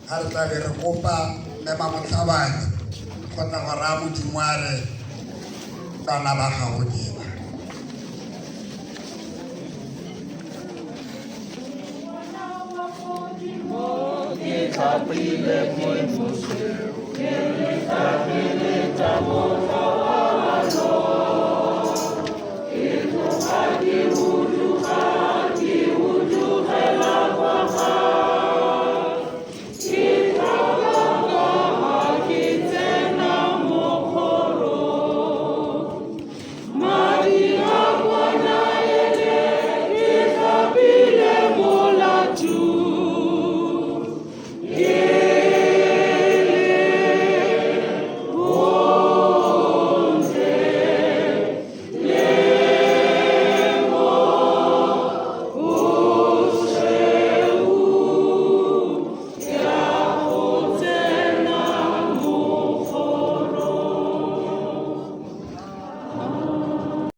ha re tla be re kopa Mema Motlhabane go tla go raya Modimo a re bana ba gago ke ba. Ke